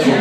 Good.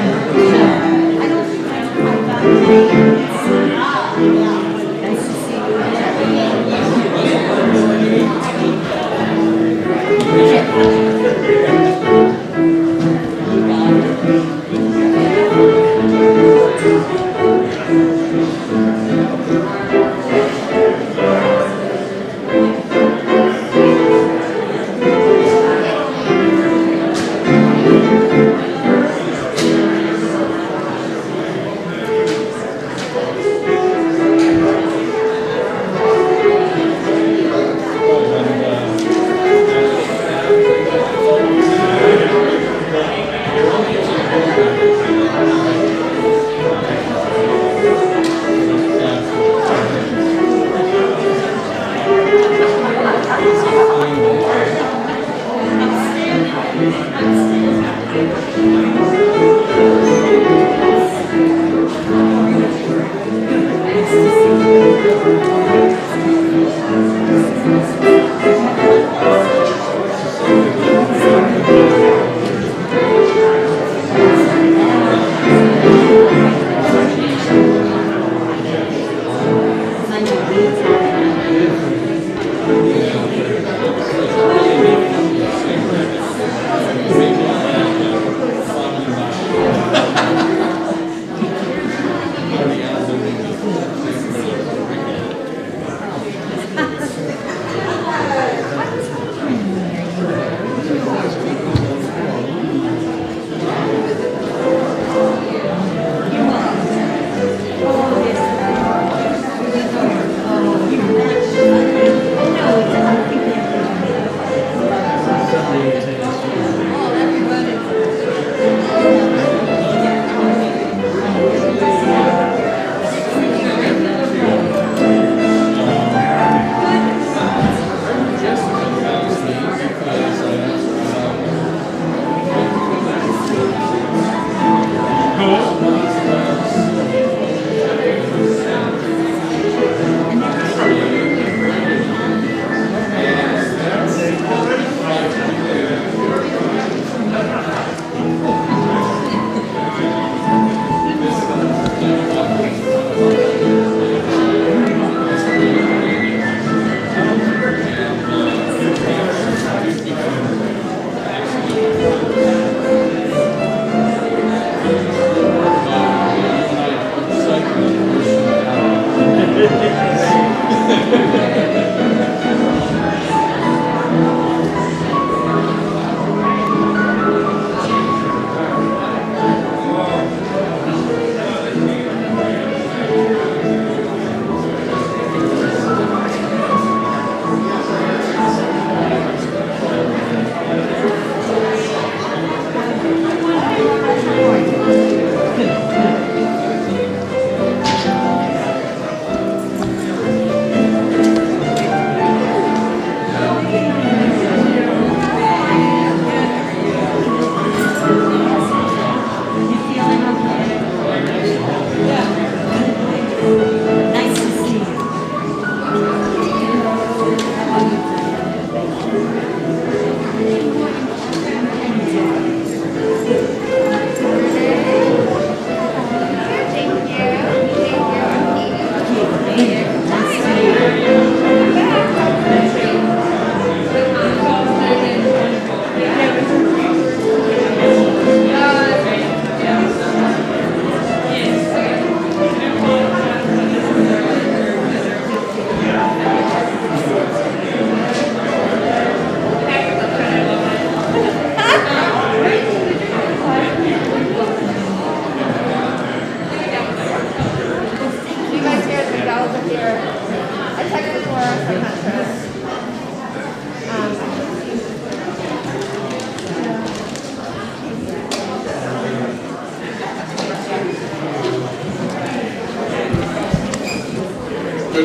Good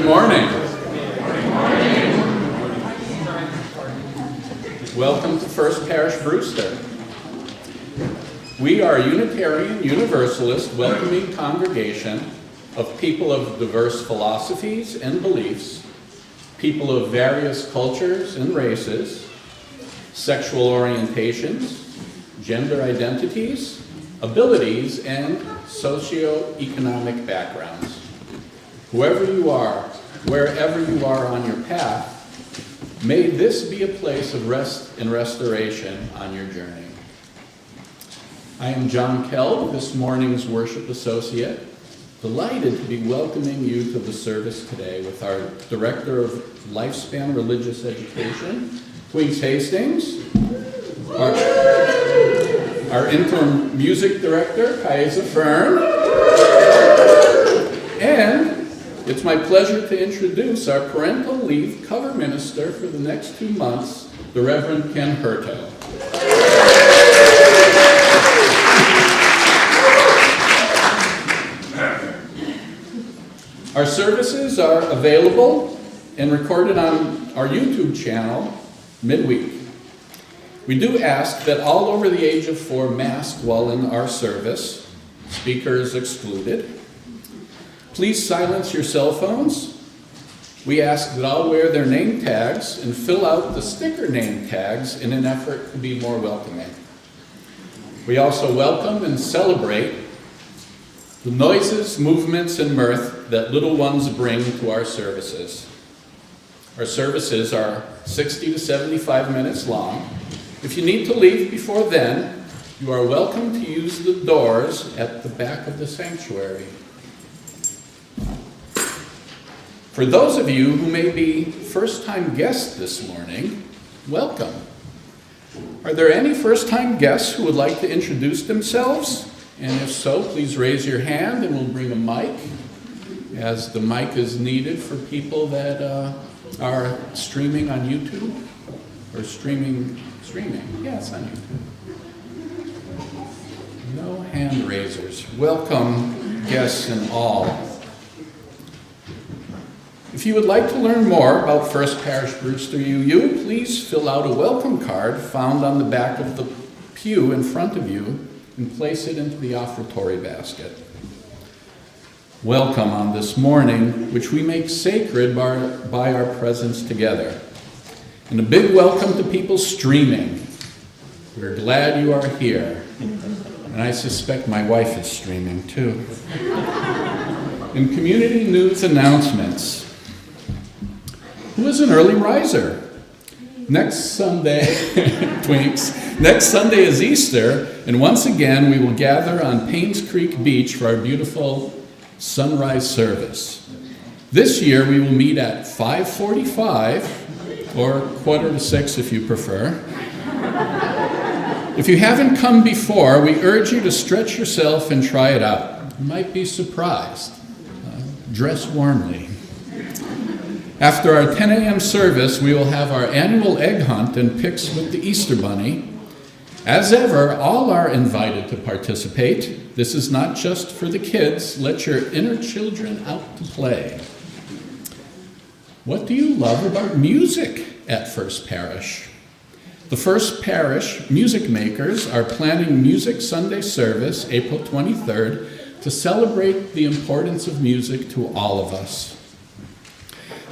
morning. Welcome to First Parish Brewster. We are a Unitarian Universalist welcoming congregation of people of diverse philosophies and beliefs, people of various cultures and races, sexual orientations, gender identities, abilities, and socioeconomic backgrounds. Whoever you are, wherever you are on your path, may this be a place of rest and restoration on your journey. I am John Kelb, this morning's worship associate, delighted to be welcoming you to the service today with our Director of Lifespan Religious Education, Twigs Hastings, our Interim Music Director, Kaisa Fern, and it's my pleasure to introduce our Parental Leave Cover Minister for the next 2 months, the Reverend Ken Hurto. Our services are available and recorded on our YouTube channel midweek. We do ask that all over the age of 4 mask while in our service, speakers excluded. Please silence your cell phones. We ask that all wear their name tags and fill out the sticker name tags in an effort to be more welcoming. We also welcome and celebrate the noises, movements, and mirth that little ones bring to our services. Our services are 60 to 75 minutes long. If you need to leave before then, you are welcome to use the doors at the back of the sanctuary. For those of you who may be first-time guests this morning, welcome. Are there any first-time guests who would like to introduce themselves? And if so, please raise your hand and we'll bring a mic, as the mic is needed for people that are streaming on YouTube, or streaming, yeah, it's on YouTube. No hand raisers. Welcome, guests and all. If you would like to learn more about First Parish Brewster UU, please fill out a welcome card found on the back of the pew in front of you and place it into the offertory basket. Welcome on this morning, which we make sacred by our presence together. And a big welcome to people streaming. We're glad you are here. And I suspect my wife is streaming too. In community news announcements, who is an early riser? Next Sunday, Twinks, next Sunday is Easter, and once again we will gather on Paynes Creek Beach for our beautiful sunrise service. This year we will meet at 5:45, or 5:45 if you prefer. If you haven't come before, we urge you to stretch yourself and try it out. You might be surprised. Dress warmly. After our 10 a.m. service, we will have our annual egg hunt and picks with the Easter Bunny. As ever, all are invited to participate. This is not just for the kids. Let your inner children out to play. What do you love about music at First Parish? The First Parish music makers are planning Music Sunday service April 23rd to celebrate the importance of music to all of us.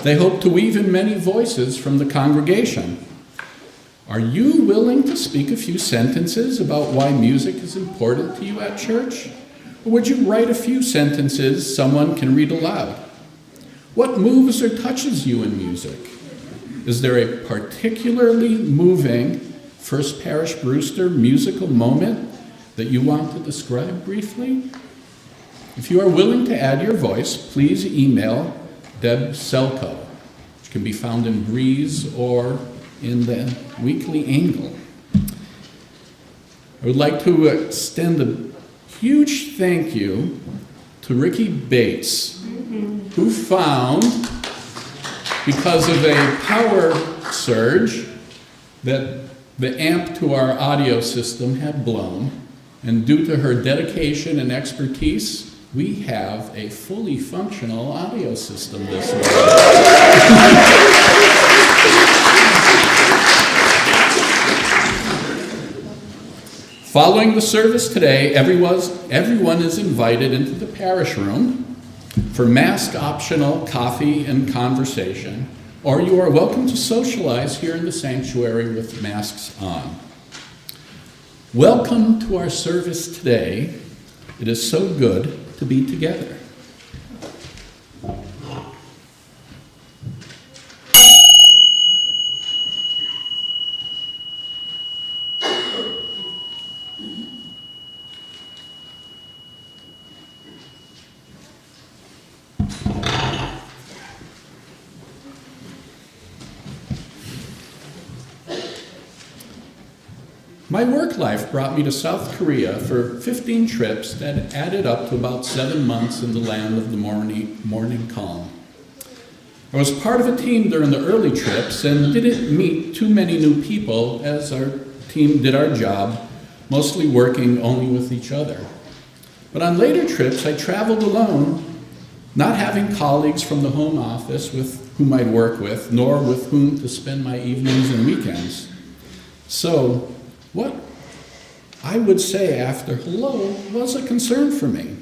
They hope to weave in many voices from the congregation. Are you willing to speak a few sentences about why music is important to you at church? Or would you write a few sentences someone can read aloud? What moves or touches you in music? Is there a particularly moving First Parish Brewster musical moment that you want to describe briefly? If you are willing to add your voice, please email Deb Selko, which can be found in Breeze or in the Weekly Angle. I would like to extend a huge thank you to Ricky Bates, who found because of a power surge that the amp to our audio system had blown, and due to her dedication and expertise, we have a fully functional audio system this morning. Following the service today, everyone is invited into the parish room for mask-optional coffee and conversation, or you are welcome to socialize here in the sanctuary with masks on. Welcome to our service today. It is so good to be together. My work life brought me to South Korea for 15 trips that added up to about 7 months in the land of the morning calm. I was part of a team during the early trips and didn't meet too many new people as our team did our job, mostly working only with each other. But on later trips, I traveled alone, not having colleagues from the home office with whom I'd work with, nor with whom to spend my evenings and weekends. So, what I would say after hello was a concern for me.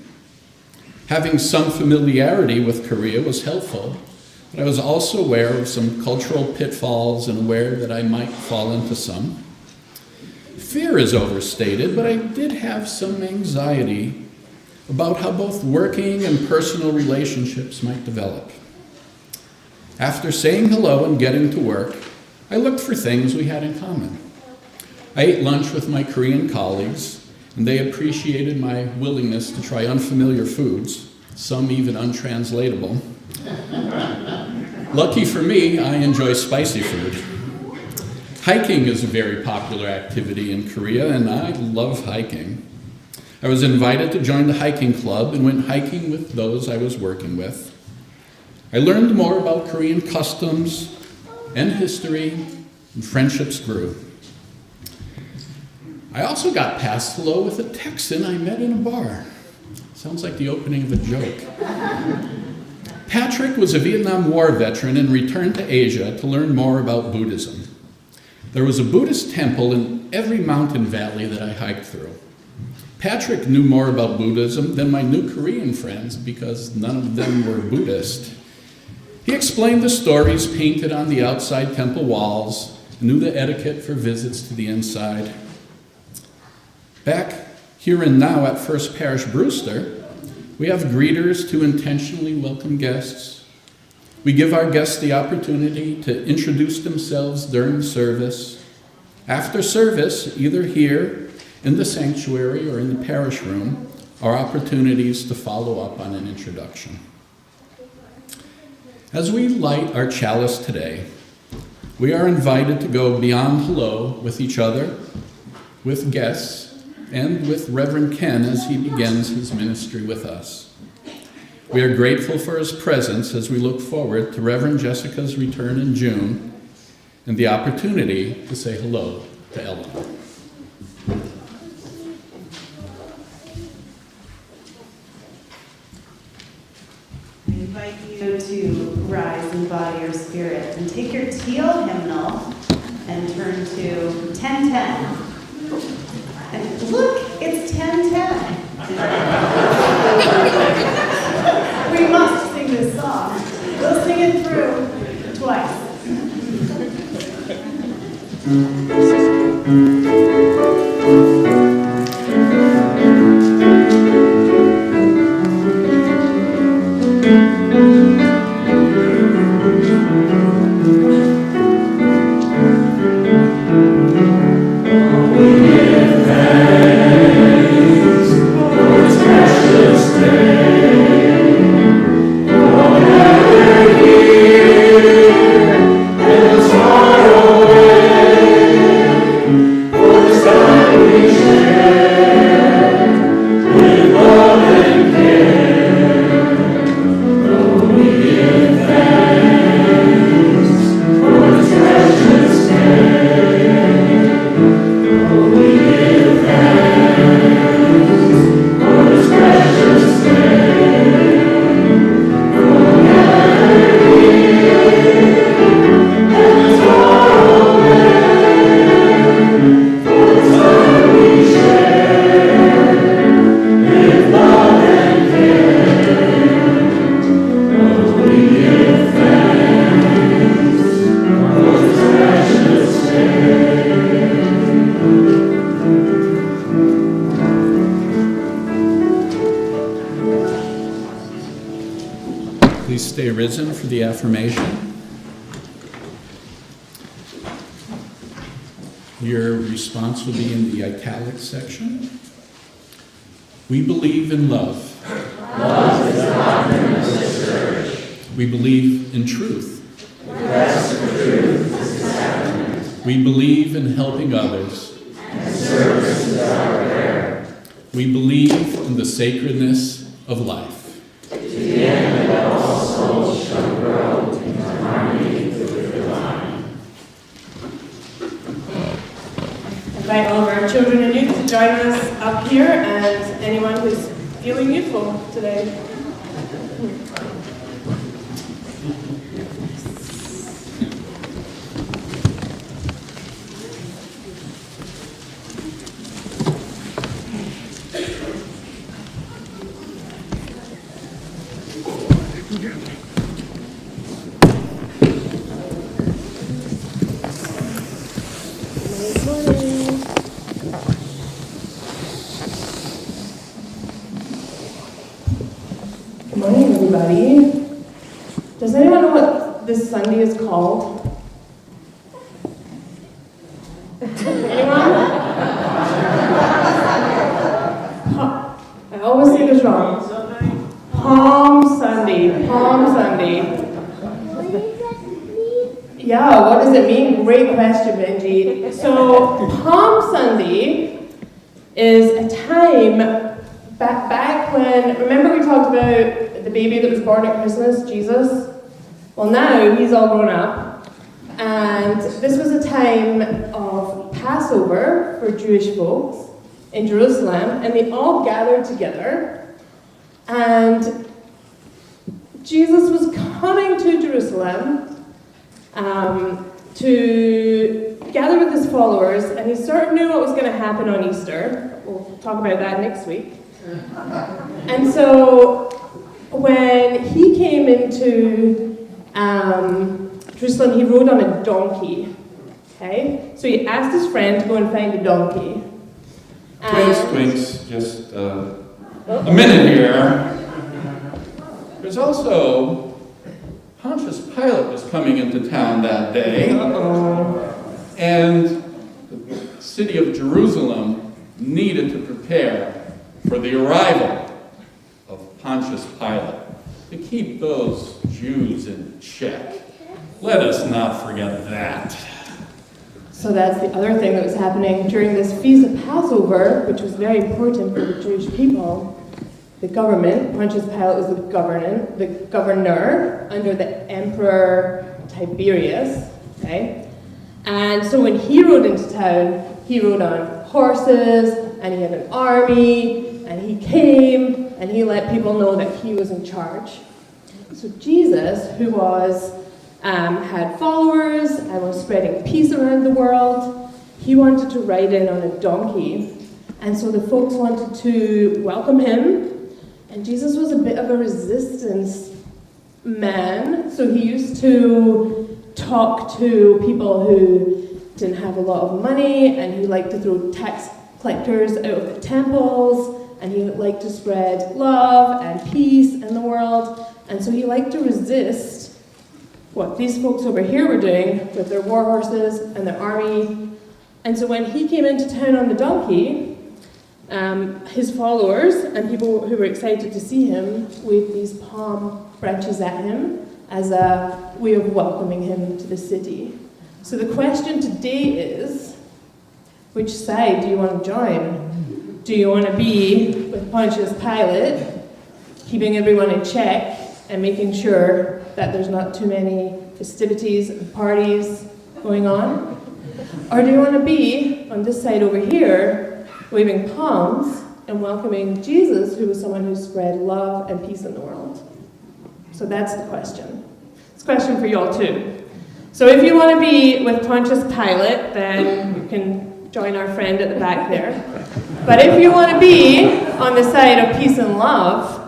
Having some familiarity with Korea was helpful, but I was also aware of some cultural pitfalls and aware that I might fall into some. Fear is overstated, but I did have some anxiety about how both working and personal relationships might develop. After saying hello and getting to work, I looked for things we had in common. I ate lunch with my Korean colleagues, and they appreciated my willingness to try unfamiliar foods, some even untranslatable. Lucky for me, I enjoy spicy food. Hiking is a very popular activity in Korea, and I love hiking. I was invited to join the hiking club and went hiking with those I was working with. I learned more about Korean customs and history, and friendships grew. I also got past hello with a Texan I met in a bar. Sounds like the opening of a joke. Patrick was a Vietnam War veteran and returned to Asia to learn more about Buddhism. There was a Buddhist temple in every mountain valley that I hiked through. Patrick knew more about Buddhism than my new Korean friends because none of them were Buddhist. He explained the stories painted on the outside temple walls, knew the etiquette for visits to the inside. Back here and now at First Parish Brewster, we have greeters to intentionally welcome guests. We give our guests the opportunity to introduce themselves during service. After service, either here in the sanctuary or in the parish room, are opportunities to follow up on an introduction. As we light our chalice today, we are invited to go beyond hello with each other, with guests, and with Reverend Ken as he begins his ministry with us. We are grateful for his presence as we look forward to Reverend Jessica's return in June and the opportunity to say hello to Ellen. I invite you to rise in body or spirit and take your teal hymnal and turn to 1010. And look, it's 10:10. We must sing this song. We'll sing it through twice. Oh, risen for the affirmation. Your response will be in the italics section. We believe in love. Love is the doctrine of the church. We believe in truth. The best of truth is the sacrament. We believe in helping others. And service is our prayer. We believe in the sacredness of life. To the end that all souls shall grow into harmony with the divine. Invite all of our children and youth to join us up here, and anyone who's feeling youthful today. Good morning, everybody. Does anyone know what this Sunday is called? Anyone? I always say this wrong. Palm Sunday. Palm Sunday. Yeah, what does it mean? Great question, Benji. So, Palm Sunday is a time back when, remember we talked about the baby that was born at Christmas, Jesus? Well, now he's all grown up, and this was a time of Passover for Jewish folks in Jerusalem, and they all gathered together, and Jesus was coming to Jerusalem to gather with his followers, and he sort of knew what was going to happen on Easter. We'll talk about that next week. And so when he came into Jerusalem, he rode on a donkey. Okay? So he asked his friend to go and find a donkey. Twinks, just a minute here. There's also Pontius Pilate was coming into town that day. And the city of Jerusalem needed to prepare for the arrival of Pontius Pilate to keep those Jews in check. Let us not forget that. So that's the other thing that was happening during this Feast of Passover, which was very important for the Jewish people. The government, Pontius Pilate was the governor under the Emperor Tiberius, okay? And so when he rode into town, he rode on horses, and he had an army, and he came, and he let people know that he was in charge. So Jesus, who had followers and was spreading peace around the world, he wanted to ride in on a donkey. And so the folks wanted to welcome him. And Jesus was a bit of a resistance man, so he used to talk to people who didn't have a lot of money, and he liked to throw tax collectors out of the temples, and he liked to spread love and peace in the world, and so he liked to resist what these folks over here were doing with their war horses and their army. And so when he came into town on the donkey, his followers and people who were excited to see him waved these palm branches at him as a way of welcoming him to the city. So the question today is, which side do you want to join? Do you want to be with Pontius Pilate, keeping everyone in check and making sure that there's not too many festivities and parties going on? Or do you want to be on this side over here, waving palms and welcoming Jesus, who was someone who spread love and peace in the world? So that's the question. It's a question for y'all too. So if you want to be with Pontius Pilate, then you can join our friend at the back there. But if you want to be on the side of peace and love,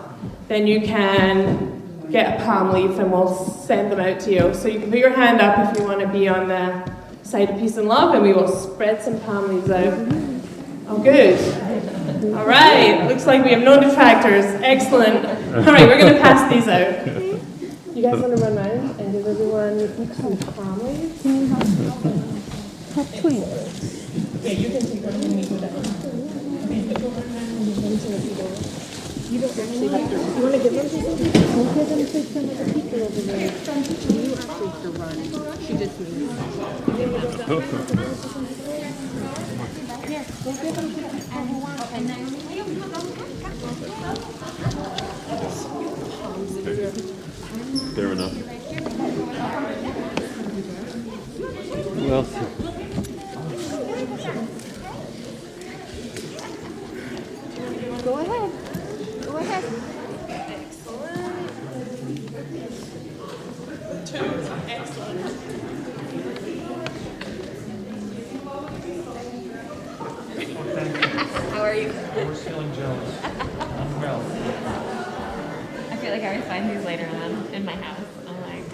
then you can get a palm leaf and we'll send them out to you. So you can put your hand up if you want to be on the side of peace and love, and we will spread some palm leaves out. Oh, good. All right, looks like we have no detractors. Excellent. All right, we're going to pass these out. You guys want to run mine and give everyone some palm waves? Yeah, you can take one and you go down. You don't actually have to. You want to give them to somebody? We'll give them to some of the people over there. You actually to run. She just needs. Here, we'll give them to everyone. And then Fair enough. Well, Go ahead. Go ahead. How are you? I was feeling jealous. I'm well. I feel like I always find these later on in my house. I'm like,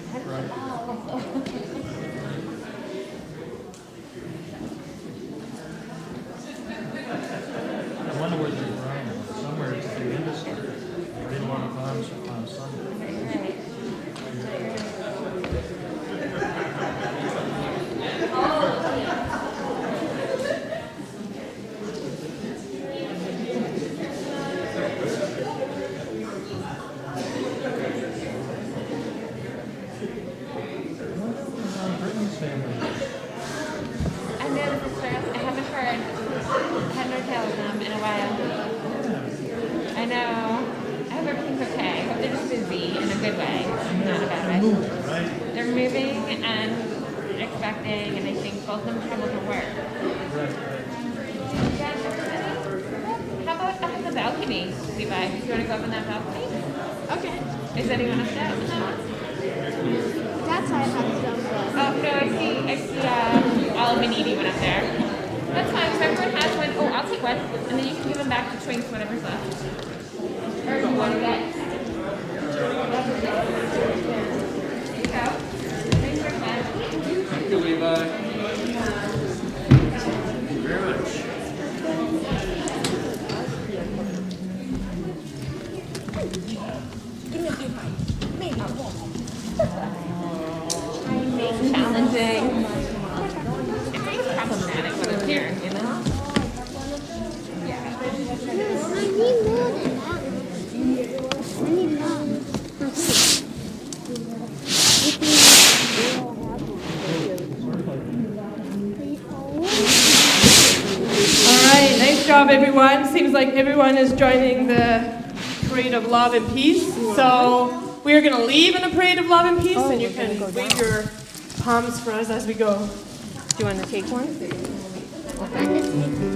I wonder where they're from. Somewhere it's the industry. They did a lot of farms on Sunday. Britain's family. I know this is true. I haven't heard. I had no tell with them in a while. I know. I hope everything's okay. I hope they're just busy in a good way, not a bad way. They're moving and expecting, and I think both of them travel for work. Yeah, how about up in the balcony, Levi? Do you want to go up on that balcony? Okay. Is anyone up there? That's why I have to jump Oh, no, I see, Olive and Edie went up there. That's fine, so everyone has one. Oh, I'll take one, and then you can give them back to Twinks, whatever's left. Or if you want to get. There you go. Thanks very much. Thank you, Levi. Thank you very much. Challenging. It's problematic when I'm here, you know? Yeah. I need more than that. I need more. All right, nice job, everyone. Seems like everyone is joining the parade of love and peace. So we are going to leave in a parade of love and peace, and you can wave your palms for us as we go. Do you want to take one?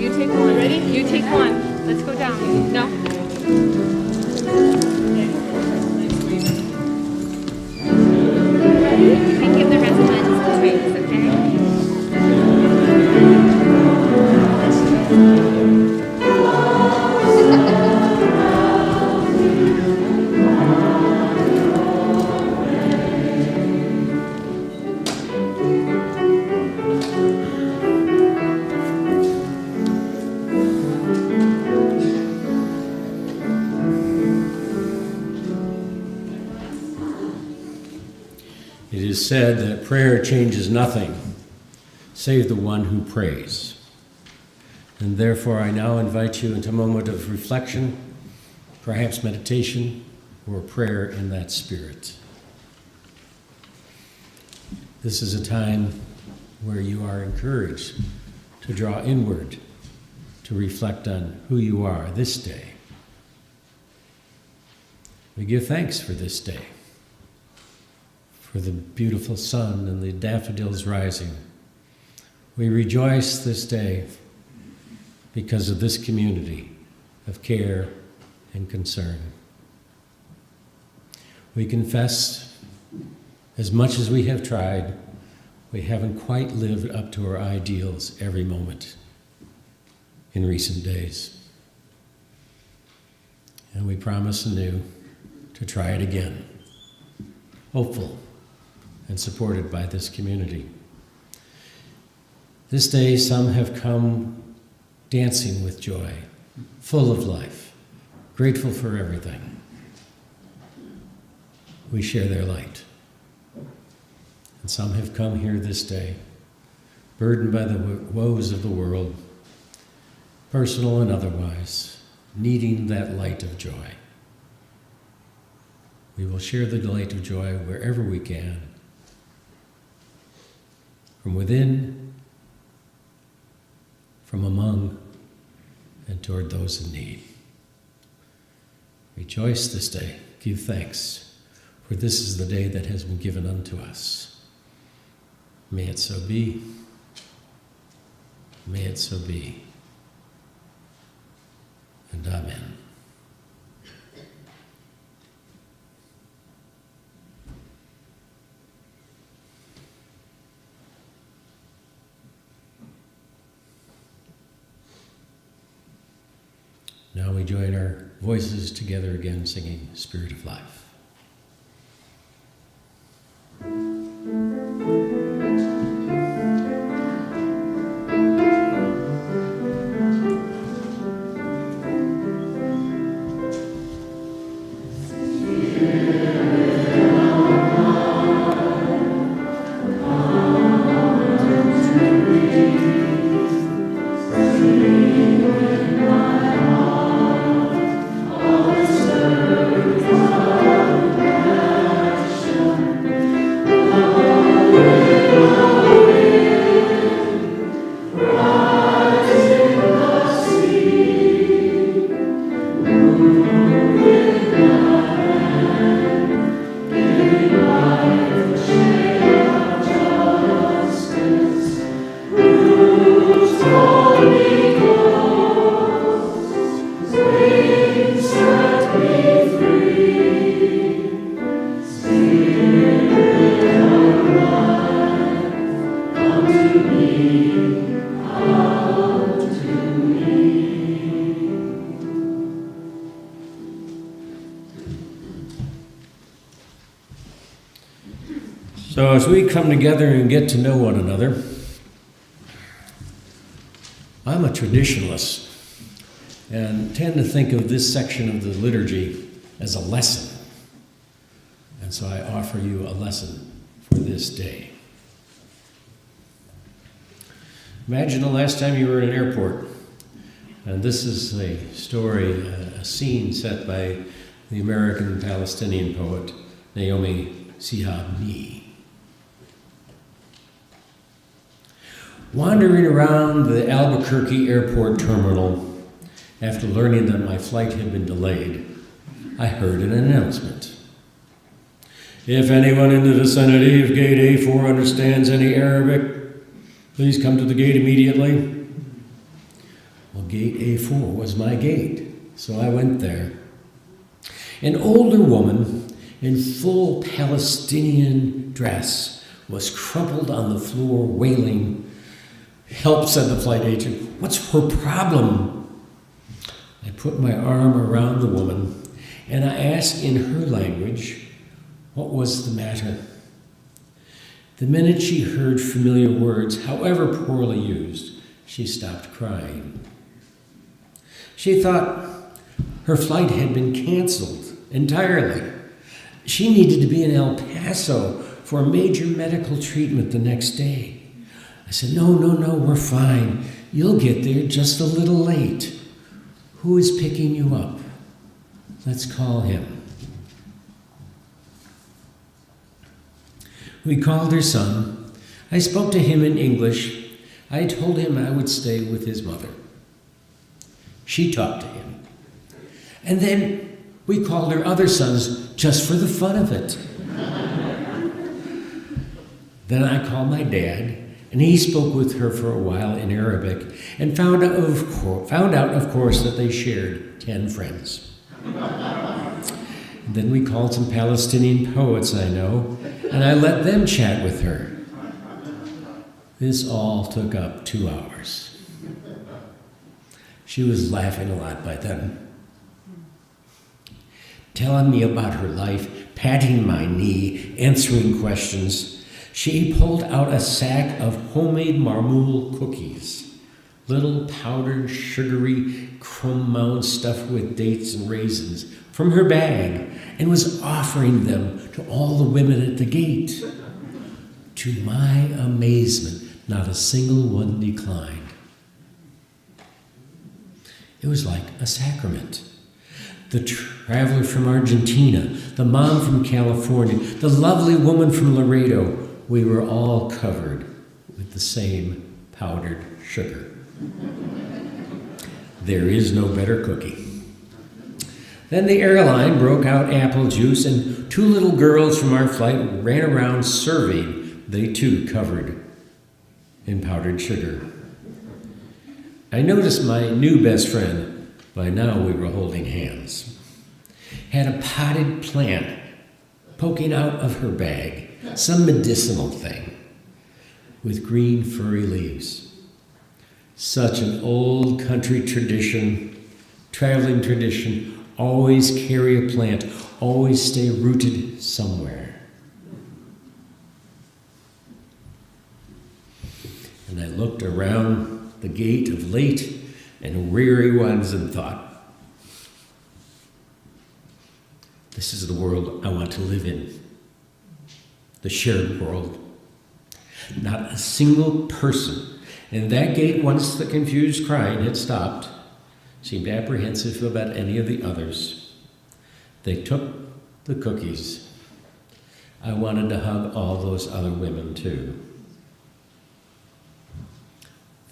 You take one. Ready? You take one. Let's go down. No? You can give the rest of mine to Twinks, okay? It is said that prayer changes nothing save the one who prays. And therefore, I now invite you into a moment of reflection, perhaps meditation, or prayer in that spirit. This is a time where you are encouraged to draw inward, to reflect on who you are this day. We give thanks for this day, for the beautiful sun and the daffodils rising. We rejoice this day because of this community of care and concern. We confess, as much as we have tried, we haven't quite lived up to our ideals every moment in recent days. And we promise anew to try it again, hopeful and supported by this community. This day, some have come dancing with joy, full of life, grateful for everything. we share their light. And some have come here this day, burdened by the woes of the world, personal and otherwise, needing that light of joy. We will share the light of joy wherever we can, from within, from among, and toward those in need. Rejoice this day, give thanks, for this is the day that has been given unto us. May it so be. May it so be. And amen. Now we join our voices together again, singing Spirit of Life. So as we come together and get to know one another, I'm a traditionalist and tend to think of this section of the liturgy as a lesson. And so I offer you a lesson for this day. Imagine the last time you were in an airport. And this is a story, a scene set by the American Palestinian poet Naomi Shihab Nye. Wandering around the Albuquerque airport terminal, after learning that my flight had been delayed, I heard an announcement. If anyone in the vicinity of gate A4 understands any Arabic, please come to the gate immediately. Well, gate A4 was my gate, so I went there. An older woman in full Palestinian dress was crumpled on the floor wailing. "Help," said the flight agent. "What's her problem?" I put my arm around the woman and I asked in her language what was the matter. The minute she heard familiar words, however poorly used, she stopped crying. She thought her flight had been canceled entirely. She needed to be in El Paso for major medical treatment the next day. I said, no, we're fine. You'll get there just a little late. Who is picking you up? Let's call him. We called her son. I spoke to him in English. I told him I would stay with his mother. She talked to him. And then we called her other sons just for the fun of it. Then I called my dad. And he spoke with her for a while in Arabic and found out, of course, that they shared 10 friends. Then we called some Palestinian poets I know, and I let them chat with her. This all took up 2 hours. She was laughing a lot by then, telling me about her life, patting my knee, answering questions. She pulled out a sack of homemade marmoul cookies, little powdered, sugary crumb mounds stuffed with dates and raisins from her bag and was offering them to all the women at the gate. To my amazement, not a single one declined. It was like a sacrament. The traveler from Argentina, the mom from California, the lovely woman from Laredo, we were all covered with the same powdered sugar. There is no better cookie. Then the airline broke out apple juice, and 2 little girls from our flight ran around serving, they too covered in powdered sugar. I noticed my new best friend, by now we were holding hands, had a potted plant poking out of her bag, some medicinal thing with green furry leaves. Such an old country tradition, traveling tradition, always carry a plant, always stay rooted somewhere. And I looked around the gate of late and weary ones and thought, this is the world I want to live in, the shared world. Not a single person in that gate, once the confused crying had stopped, seemed apprehensive about any of the others. They took the cookies. I wanted to hug all those other women too.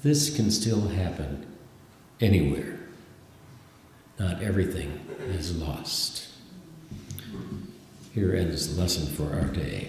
This can still happen anywhere. Not everything is lost. Here ends the lesson for our day.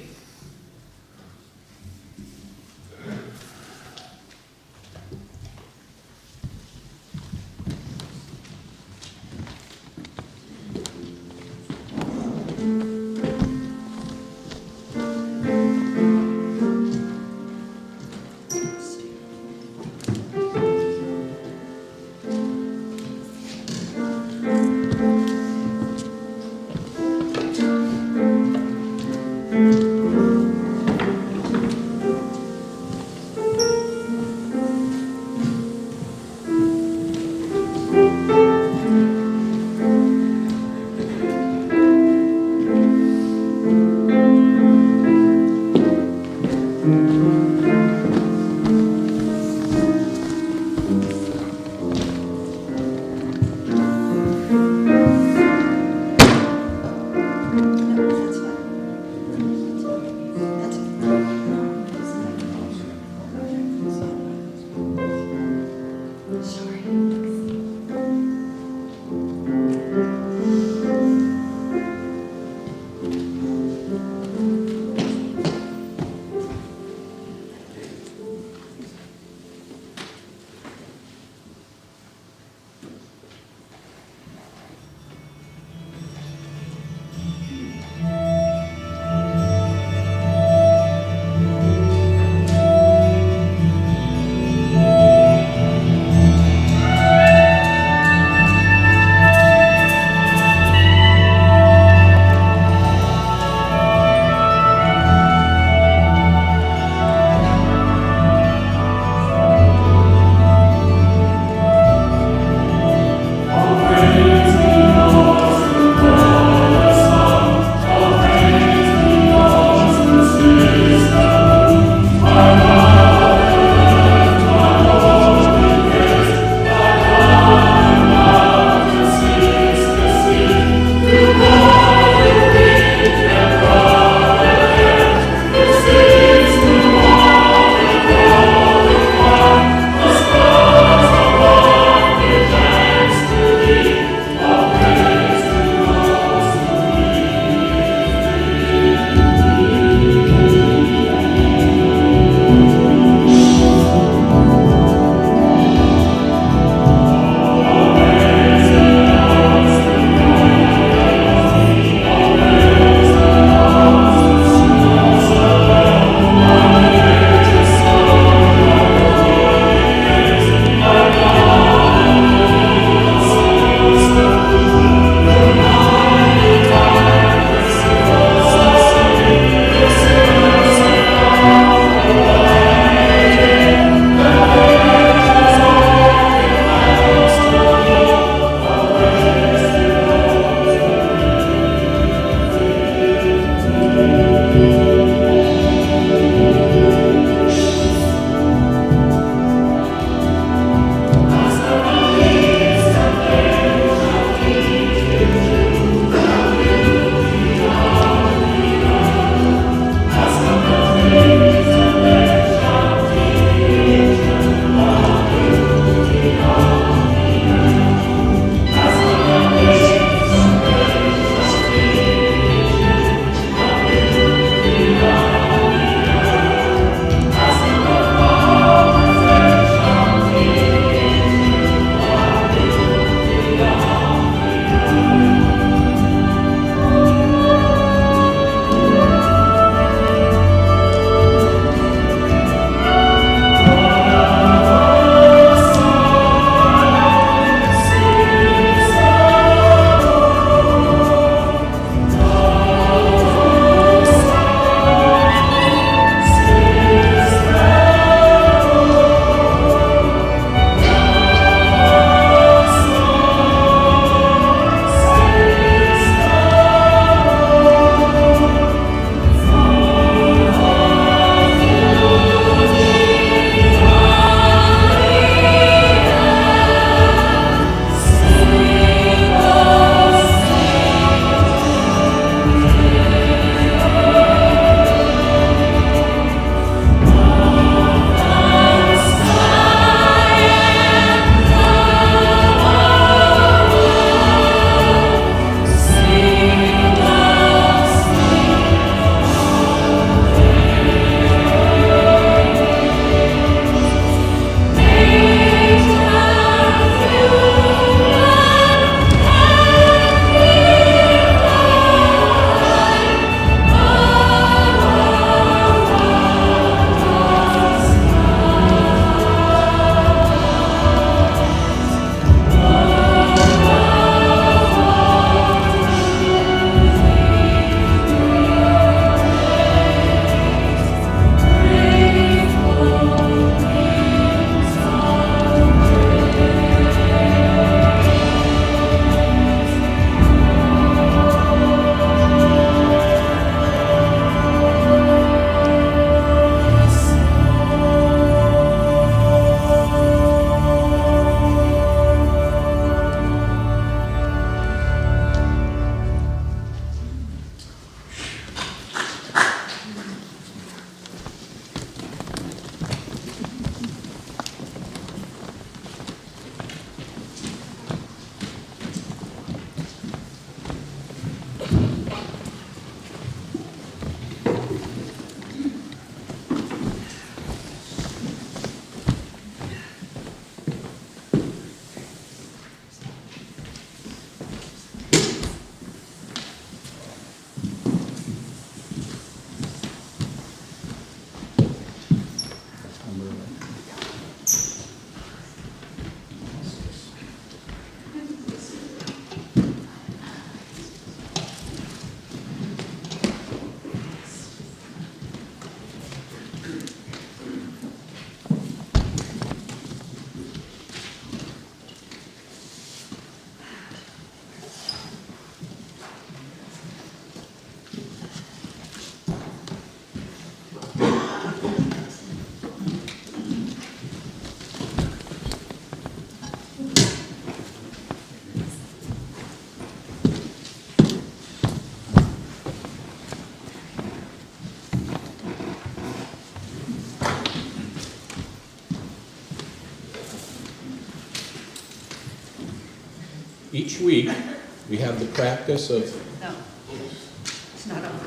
Each week, we have the practice of... No, it's not over.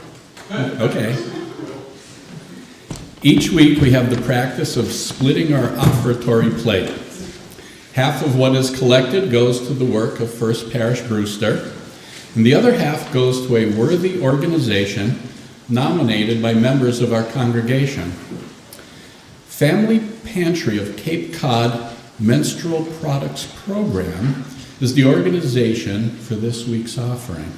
Okay. Each week, we have the practice of splitting our offertory plate. Half of what is collected goes to the work of First Parish Brewster, and the other half goes to a worthy organization nominated by members of our congregation. Family Pantry of Cape Cod Menstrual Products Program is the organization for this week's offering.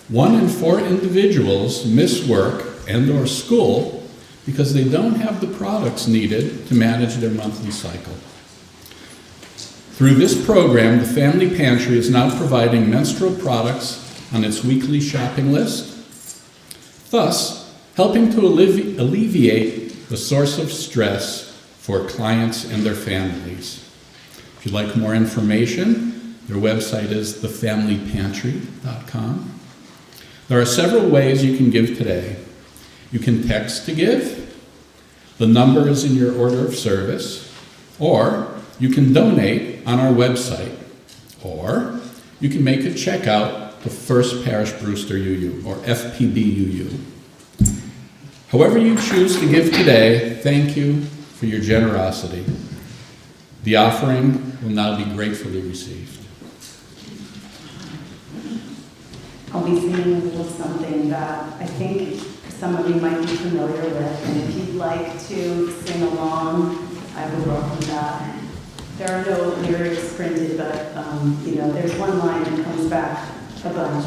1 in 4 individuals miss work and/or school because they don't have the products needed to manage their monthly cycle. Through this program, the Family Pantry is now providing menstrual products on its weekly shopping list, thus helping to alleviate the source of stress for clients and their families. If you'd like more information, their website is thefamilypantry.com. There are several ways you can give today. You can text to give. The number is in your order of service. Or you can donate on our website. Or you can make a check out to First Parish Brewster UU, or FPBUU. However you choose to give today, thank you for your generosity. The offering will now be gratefully received. I'll be singing a little something that I think some of you might be familiar with, and if you'd like to sing along, I would welcome that. There are no lyrics printed, but there's one line that comes back a bunch.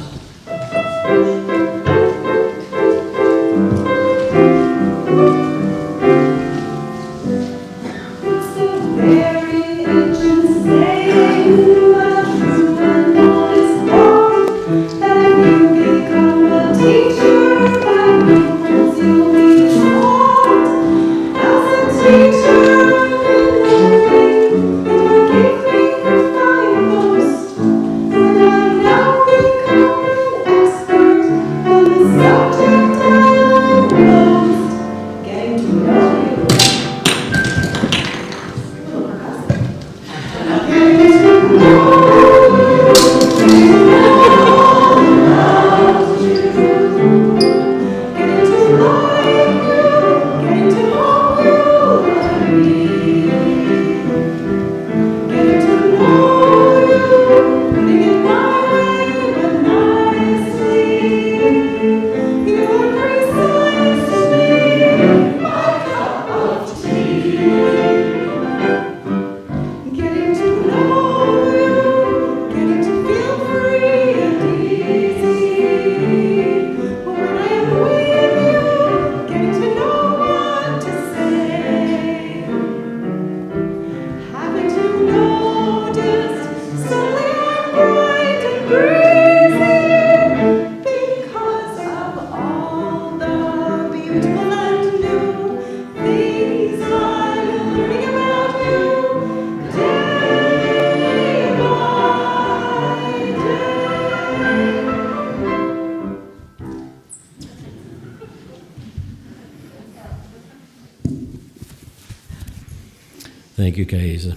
Thank you, Kaisa.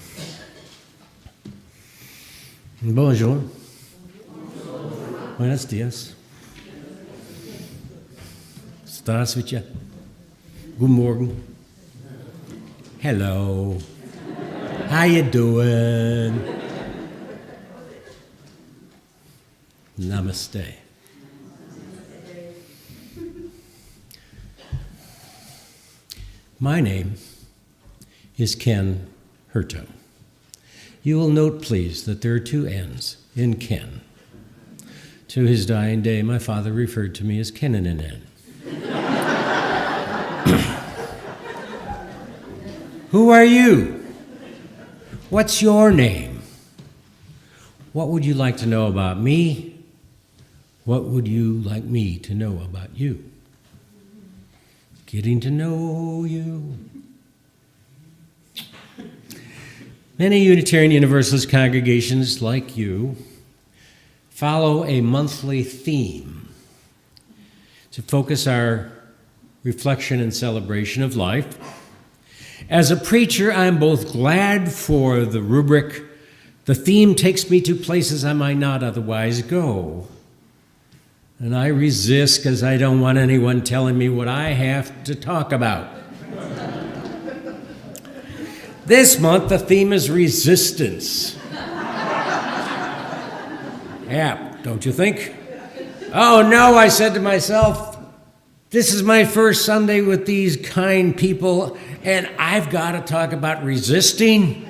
Bonjour. Buenos dias. Здравствуйте. Good morning. Hello. How you doing? Namaste. My name is Ken Hurto. You will note, please, that there are 2 N's in Ken. To his dying day, my father referred to me as Keninanen. Who are you? What's your name? What would you like to know about me? What would you like me to know about you? Getting to know you. Many Unitarian Universalist congregations, like you, follow a monthly theme to focus our reflection and celebration of life. As a preacher, I'm both glad for the rubric The theme takes me to places I might not otherwise go. And I resist because I don't want anyone telling me what I have to talk about. This month, the theme is resistance. Yeah, don't you think? Oh no, I said to myself, this is my first Sunday with these kind people, and I've got to talk about resisting.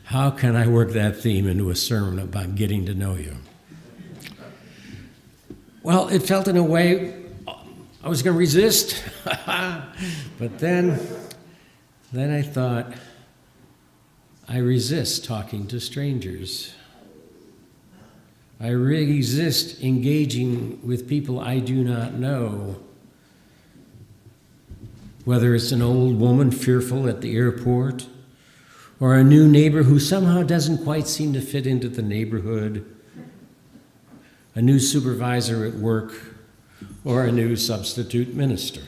How can I work that theme into a sermon about getting to know you? Well, it felt in a way I was going to resist, but then I thought, I resist talking to strangers. I resist engaging with people I do not know. Whether it's an old woman fearful at the airport, or a new neighbor who somehow doesn't quite seem to fit into the neighborhood, a new supervisor at work, or a new substitute minister.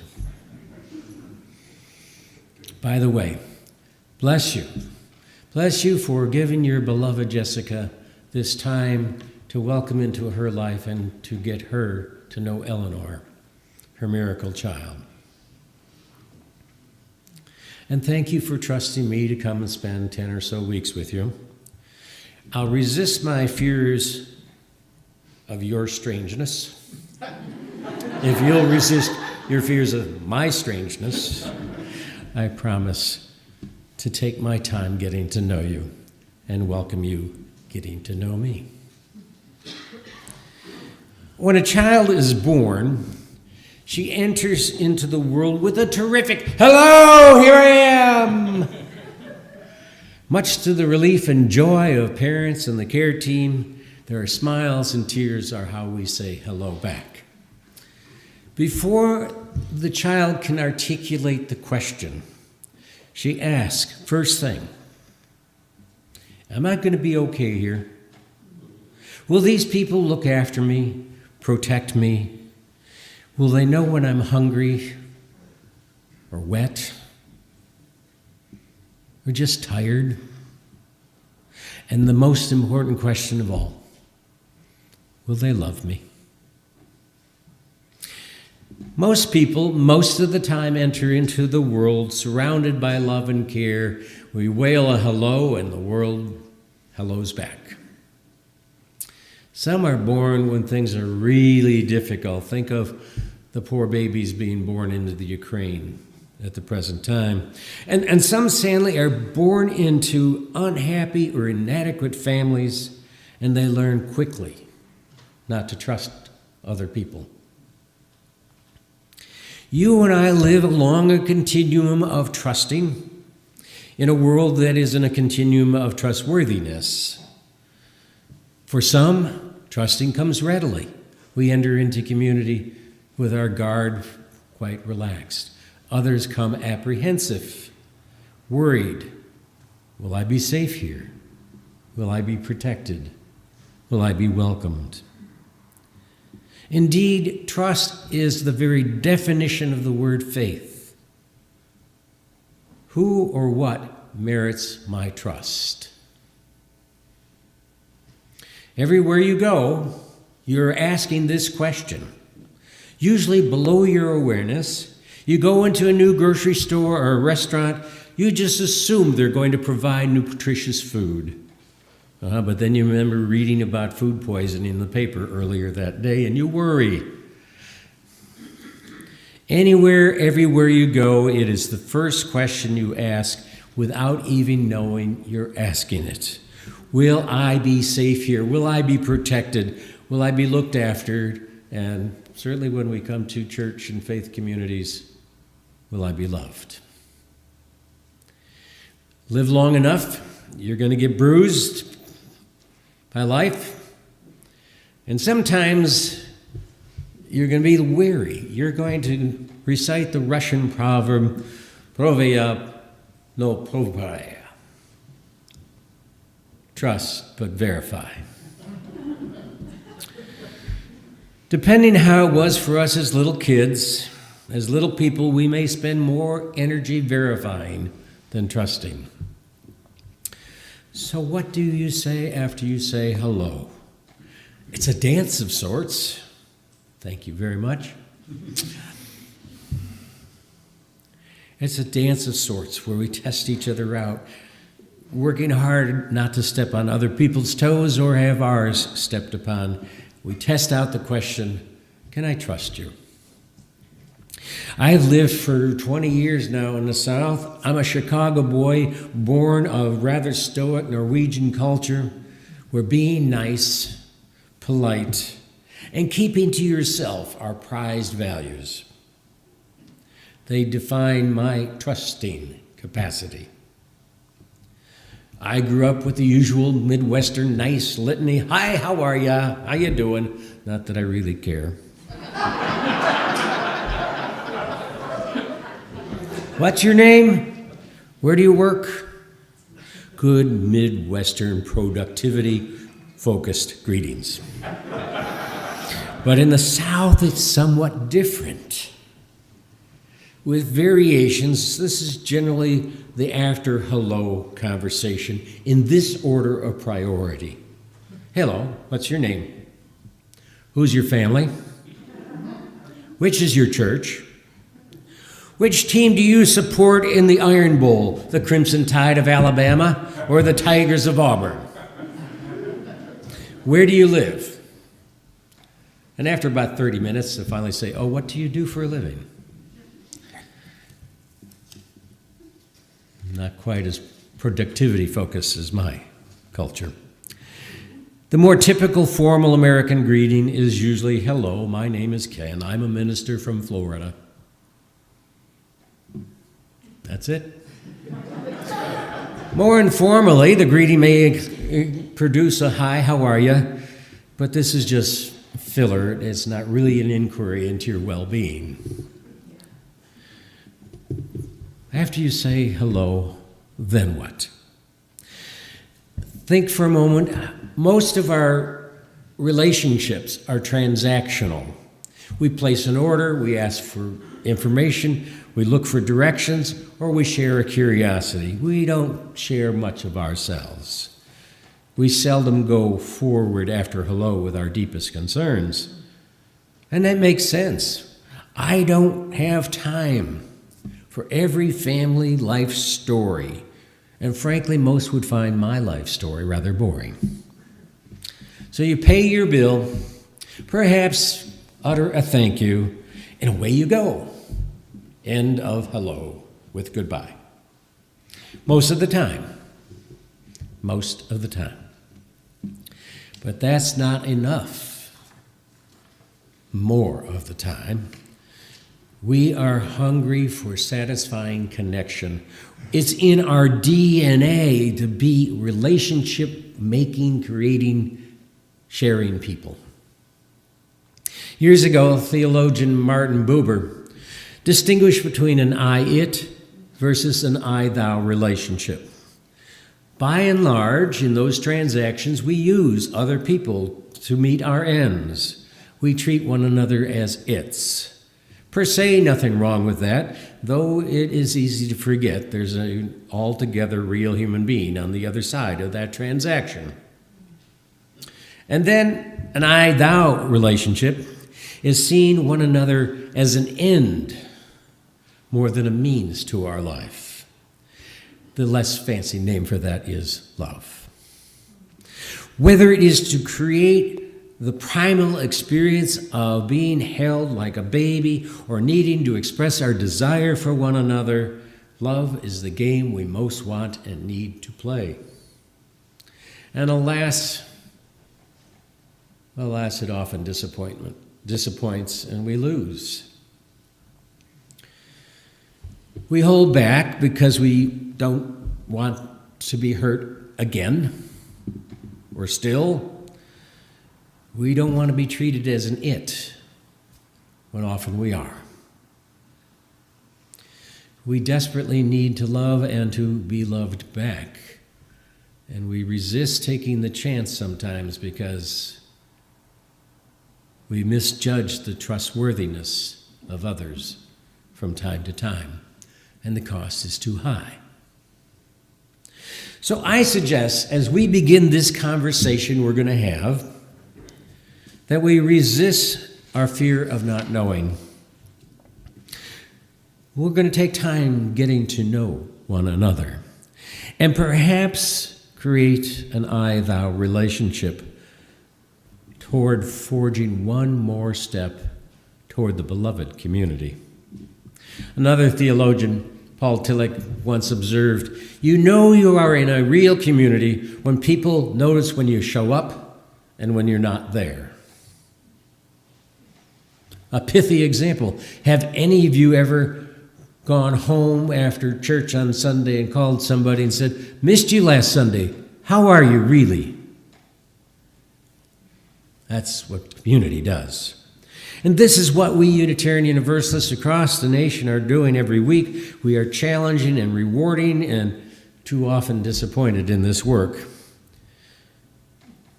By the way, bless you. Bless you for giving your beloved Jessica this time to welcome into her life and to get her to know Eleanor, her miracle child. And thank you for trusting me to come and spend 10 or so weeks with you. I'll resist my fears of your strangeness. If you'll resist your fears of my strangeness, I promise to take my time getting to know you and welcome you getting to know me. When a child is born, she enters into the world with a terrific, "Hello, here I am!" Much to the relief and joy of parents and the care team, there are smiles and tears are how we say hello back. Before the child can articulate the question, she asks, first thing, am I going to be okay here? Will these people look after me, protect me? Will they know when I'm hungry or wet or just tired? And the most important question of all, will they love me? Most people, most of the time, enter into the world surrounded by love and care. We wail a hello and the world hellos back. Some are born when things are really difficult. Think of the poor babies being born into the Ukraine at the present time. And some, sadly, are born into unhappy or inadequate families, and they learn quickly not to trust other people. You and I live along a continuum of trusting in a world that is in a continuum of trustworthiness. For some, trusting comes readily. We enter into community with our guard quite relaxed. Others come apprehensive, worried. Will I be safe here? Will I be protected? Will I be welcomed? Indeed, trust is the very definition of the word faith. Who or what merits my trust? Everywhere you go, you're asking this question. Usually below your awareness, you go into a new grocery store or a restaurant, you just assume they're going to provide nutritious food. But then you remember reading about food poisoning in the paper earlier that day, and you worry. Anywhere, everywhere you go, it is the first question you ask without even knowing you're asking it. Will I be safe here? Will I be protected? Will I be looked after? And certainly when we come to church and faith communities, will I be loved? Live long enough, you're going to get bruised by life. And sometimes you're going to be weary. You're going to recite the Russian proverb, "Proveya no proverya." Trust but verify. Depending how it was for us as little kids, As little people, we may spend more energy verifying than trusting. So what do you say after you say hello? It's a dance of sorts. Thank you very much. It's a dance of sorts where we test each other out, working hard not to step on other people's toes or have ours stepped upon. We test out the question, can I trust you? I've lived for 20 years now in the South. I'm a Chicago boy, born of rather stoic Norwegian culture, where being nice, polite, and keeping to yourself are prized values. They define my trusting capacity. I grew up with the usual Midwestern nice litany. Hi, how are ya? How you doing? Not that I really care. What's your name? Where do you work? Good Midwestern productivity-focused greetings. But in the South, it's somewhat different. With variations, this is generally the after hello conversation in this order of priority. Hello, what's your name? Who's your family? Which is your church? Which team do you support in the Iron Bowl, the Crimson Tide of Alabama or the Tigers of Auburn? Where do you live? And after about 30 minutes, they finally say, oh, what do you do for a living? Not quite as productivity focused as my culture. The more typical formal American greeting is usually, hello, my name is Ken. I'm a minister from Florida. That's it. More informally, the greeting may produce a hi, how are you? But this is just filler. It's not really an inquiry into your well-being. After you say hello, then what? Think for a moment. Most of our relationships are transactional. We place an order, we ask for information, we look for directions, or we share a curiosity. We don't share much of ourselves. We seldom go forward after hello with our deepest concerns. And that makes sense. I don't have time for every family life story. And frankly, most would find my life story rather boring. So you pay your bill, perhaps utter a thank you, and away you go. End of hello with goodbye. Most of the time. Most of the time. But that's not enough. More of the time. We are hungry for satisfying connection. It's in our DNA to be relationship-making, creating, sharing people. Years ago, theologian Martin Buber distinguished between an I-it versus an I-thou relationship. By and large, in those transactions, we use other people to meet our ends. We treat one another as its. Per se, nothing wrong with that, though it is easy to forget there's an altogether real human being on the other side of that transaction. And then an I-thou relationship is seeing one another as an end more than a means to our life. The less fancy name for that is love. Whether it is to create the primal experience of being held like a baby or needing to express our desire for one another, love is the game we most want and need to play. And alas, it often disappoints and we lose. We hold back because we don't want to be hurt again, or still, we don't want to be treated as an it, when often we are. We desperately need to love and to be loved back. And we resist taking the chance sometimes because we misjudge the trustworthiness of others from time to time, and the cost is too high. So I suggest, as we begin this conversation we're going to have, that we resist our fear of not knowing. We're going to take time getting to know one another, and perhaps create an I-thou relationship toward forging one more step toward the beloved community. Another theologian, Paul Tillich, once observed, "You know you are in a real community when people notice when you show up and when you're not there." A pithy example. Have any of you ever gone home after church on Sunday and called somebody and said, "Missed you last Sunday. How are you really?" That's what community does. And this is what we Unitarian Universalists across the nation are doing every week. We are challenging and rewarding and too often disappointed in this work.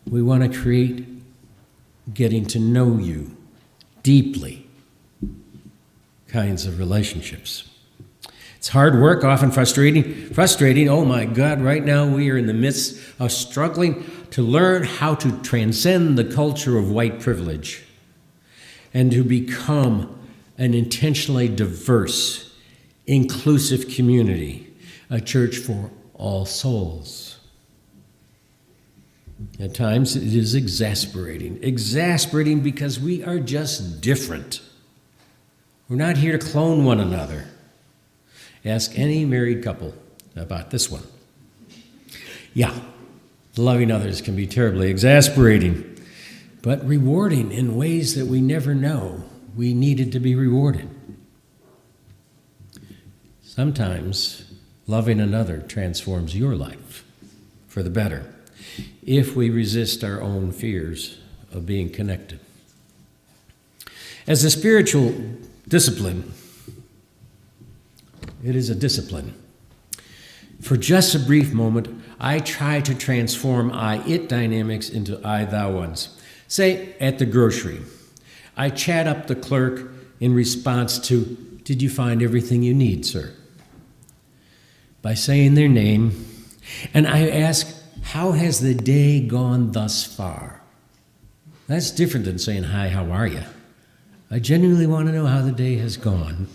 We want to create getting to know you deeply kinds of relationships. It's hard work, often frustrating. Oh my God, right now we are in the midst of struggling to learn how to transcend the culture of white privilege and to become an intentionally diverse, inclusive community, a church for all souls. At times it is exasperating because we are just different. We're not here to clone one another. Ask any married couple about this one. Yeah, loving others can be terribly exasperating, but rewarding in ways that we never know we needed to be rewarded. Sometimes loving another transforms your life for the better if we resist our own fears of being connected. As a spiritual discipline, it is a discipline. For just a brief moment, I try to transform I-it dynamics into I-thou ones. Say, at the grocery, I chat up the clerk in response to, "Did you find everything you need, sir?" By saying their name, and I ask, "How has the day gone thus far?" That's different than saying, "Hi, how are you?" I genuinely want to know how the day has gone.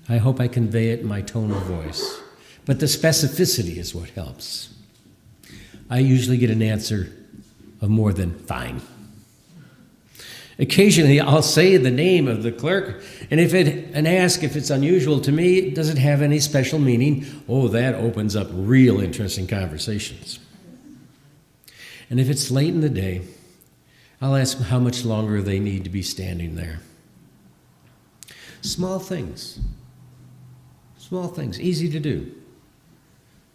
I hope I convey it in my tone of voice. But the specificity is what helps. I usually get an answer of more than fine. Occasionally, I'll say the name of the clerk, and ask if it's unusual to me, does it have any special meaning? Oh, that opens up real interesting conversations. And if it's late in the day, I'll ask them how much longer they need to be standing there. Small things, easy to do.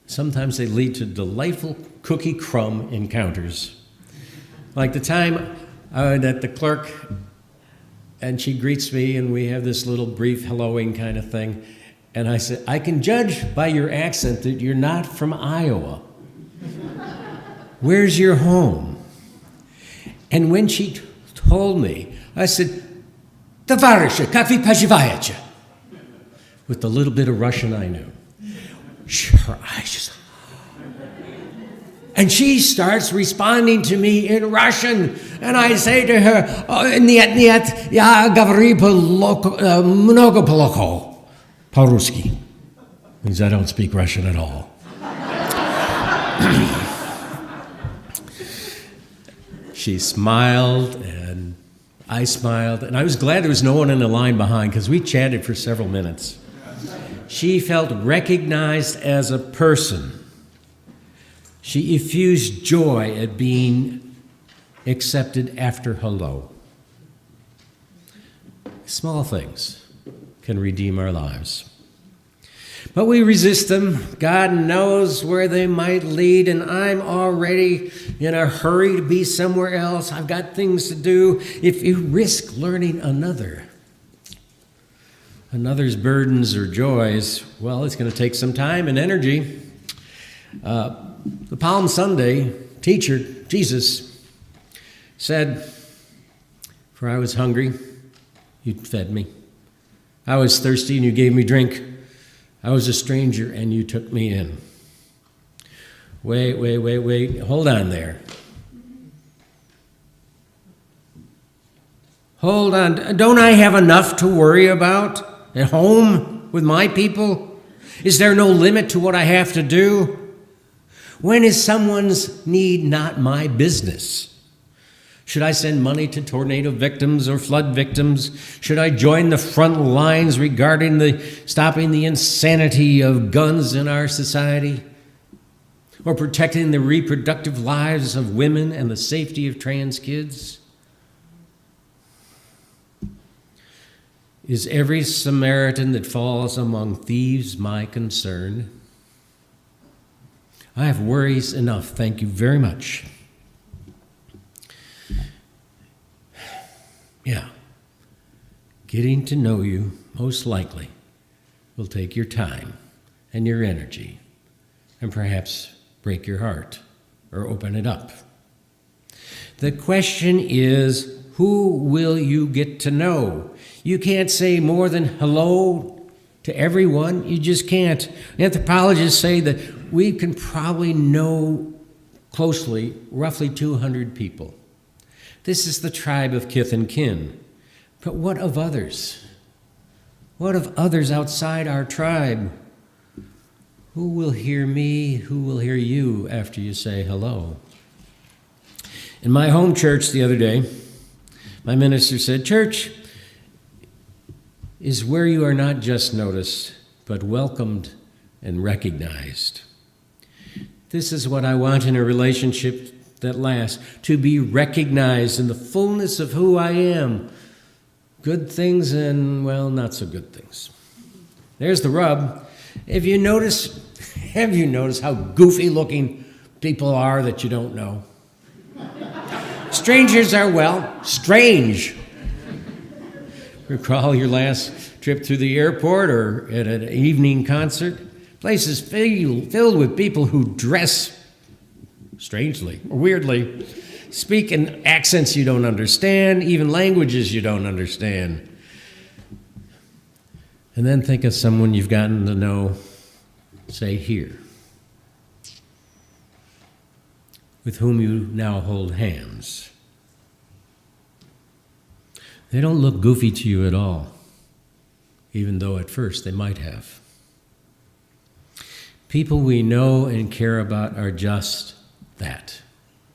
Sometimes they lead to delightful cookie crumb encounters. Like the time that the clerk, and she greets me, and we have this little brief helloing kind of thing. And I said, "I can judge by your accent that you're not from Iowa. Where's your home?" And when she told me, I said, "Tovarische, как вы поживаете?" With the little bit of Russian I knew. Her eyes just... And she starts responding to me in Russian. And I say to her, "Нет, я говорю много плохо по-русски." Means I don't speak Russian at all. She smiled, and I smiled, and I was glad there was no one in the line behind because we chatted for several minutes. She felt recognized as a person. She effused joy at being accepted after hello. Small things can redeem our lives. But we resist them. God knows where they might lead, and I'm already in a hurry to be somewhere else. I've got things to do. If you risk learning another's burdens or joys, well, it's going to take some time and energy. The Palm Sunday teacher, Jesus, said, "For I was hungry, you fed me. I was thirsty and you gave me drink. I was a stranger and you took me in. Wait. Hold on there. Hold on. Don't I have enough to worry about at home with my people? Is there no limit to what I have to do? When is someone's need not my business? Should I send money to tornado victims or flood victims? Should I join the front lines regarding stopping the insanity of guns in our society? Or protecting the reproductive lives of women and the safety of trans kids? Is every Samaritan that falls among thieves my concern? I have worries enough, thank you very much. Yeah, getting to know you, most likely, will take your time and your energy and perhaps break your heart or open it up. The question is, who will you get to know? You can't say more than hello to everyone. You just can't. Anthropologists say that we can probably know closely roughly 200 people. This is the tribe of kith and kin. But what of others? What of others outside our tribe? Who will hear me? Who will hear you after you say hello? In my home church the other day, my minister said, church is where you are not just noticed, but welcomed and recognized. This is what I want in a relationship that lasts, to be recognized in the fullness of who I am. Good things and, well, not so good things. There's the rub. Have you noticed how goofy looking people are that you don't know? Strangers are, well, strange. Recall your last trip through the airport or at an evening concert? Places filled with people who dress strangely or weirdly, speak in accents you don't understand, even languages you don't understand. And then think of someone you've gotten to know, say here, with whom you now hold hands. They don't look goofy to you at all, even though at first they might have. People we know and care about are just that.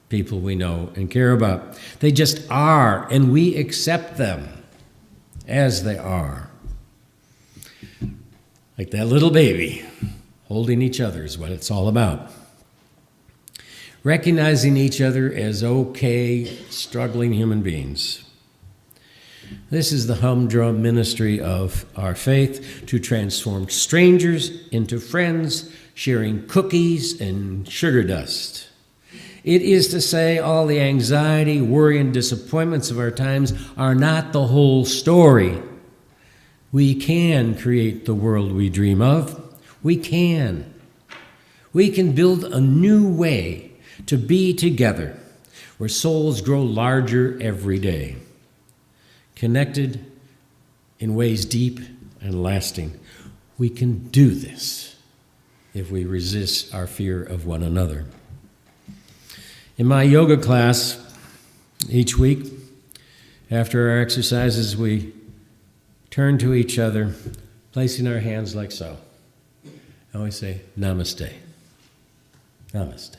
People we know and care about. They just are, and we accept them as they are. Like that little baby, holding each other is what it's all about. Recognizing each other as okay, struggling human beings. This is the humdrum ministry of our faith, to transform strangers into friends, sharing cookies and sugar dust. It is to say all the anxiety, worry, and disappointments of our times are not the whole story. We can create the world we dream of. We can. We can build a new way to be together, where souls grow larger every day, connected in ways deep and lasting. We can do this if we resist our fear of one another. In my yoga class, each week, after our exercises, we turn to each other, placing our hands like so. And we say, Namaste. Namaste.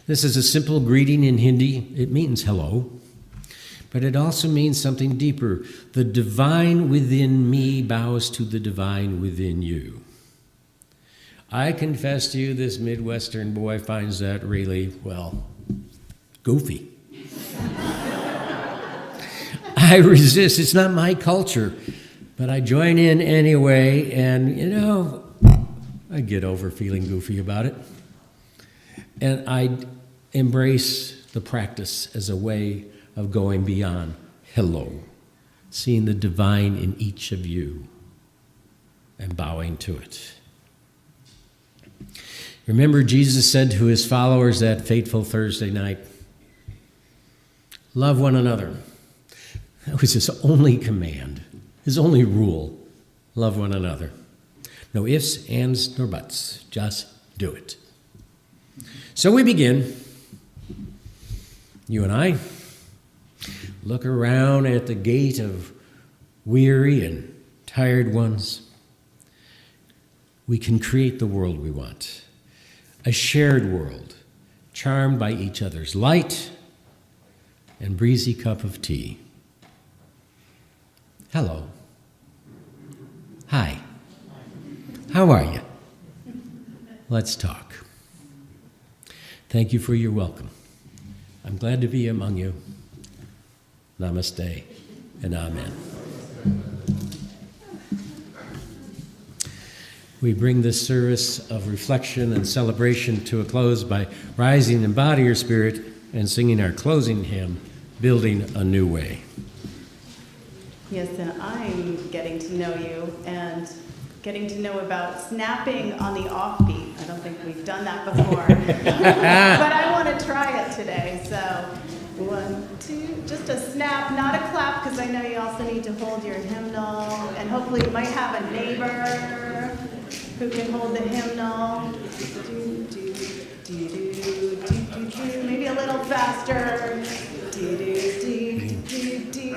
This is a simple greeting in Hindi. It means hello, but it also means something deeper. The divine within me bows to the divine within you. I confess to you, this Midwestern boy finds that really, well, goofy. I resist. It's not my culture, but I join in anyway, and, I get over feeling goofy about it. And I embrace the practice as a way of going beyond hello, seeing the divine in each of you and bowing to it. Remember, Jesus said to his followers that fateful Thursday night, love one another. That was his only command. His only rule: love one another. No ifs, ands, nor buts. Just do it. So we begin. You and I look around at the gate of weary and tired ones. We can create the world we want, a shared world, charmed by each other's light and breezy cup of tea. Hello. Hi. How are you? Let's talk. Thank you for your welcome. I'm glad to be among you. Namaste and amen. We bring this service of reflection and celebration to a close by rising in body or spirit and singing our closing hymn, Building a New Way. Yes, and I'm getting to know you and getting to know about snapping on the offbeat. I don't think we've done that before, but I want to try it today. So 1, 2, just a snap, not a clap, because I know you also need to hold your hymnal, and hopefully you might have a neighbor who can hold the hymnal. Do, do, do, do, do, do, do. Maybe a little faster. Do, do, do, do, do, do,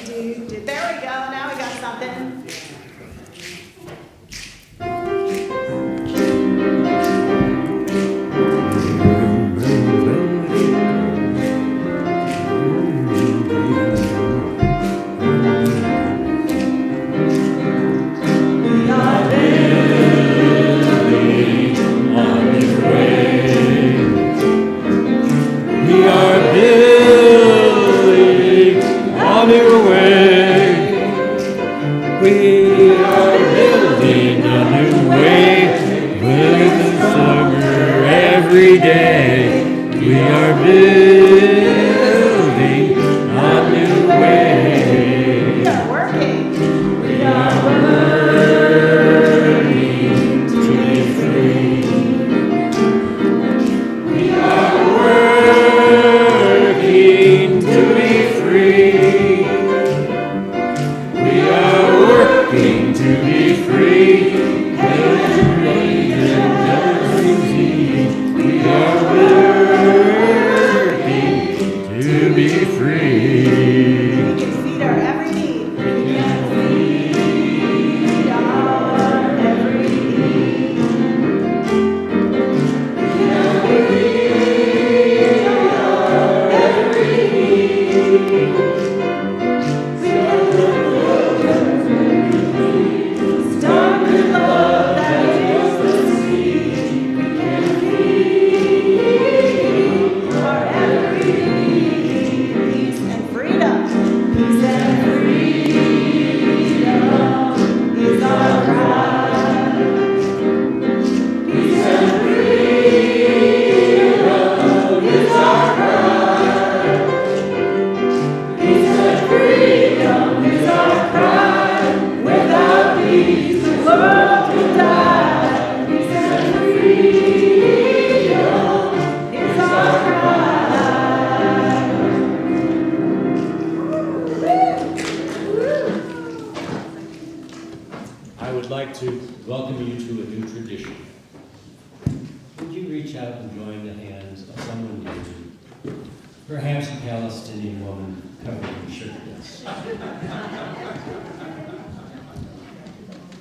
do, do. There we go. Now we got something.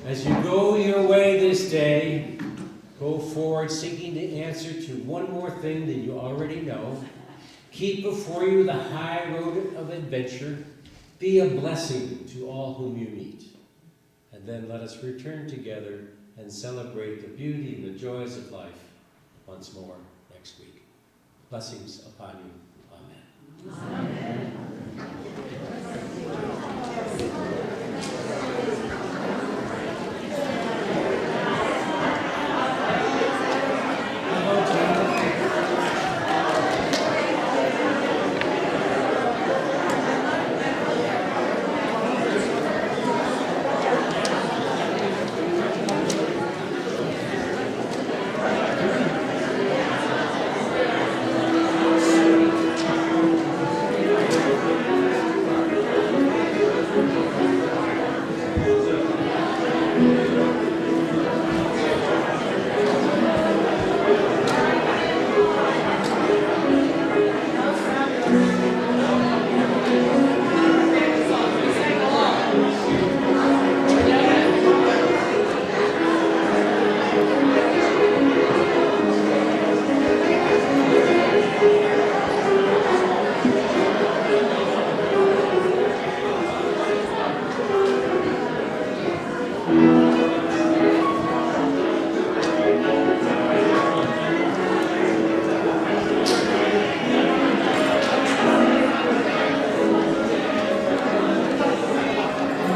As you go your way this day, go forward seeking to answer to one more thing that you already know. Keep before you the high road of adventure. Be a blessing to all whom you meet. And then let us return together and celebrate the beauty and the joys of life once more next week. Blessings upon you. Amen. Amen.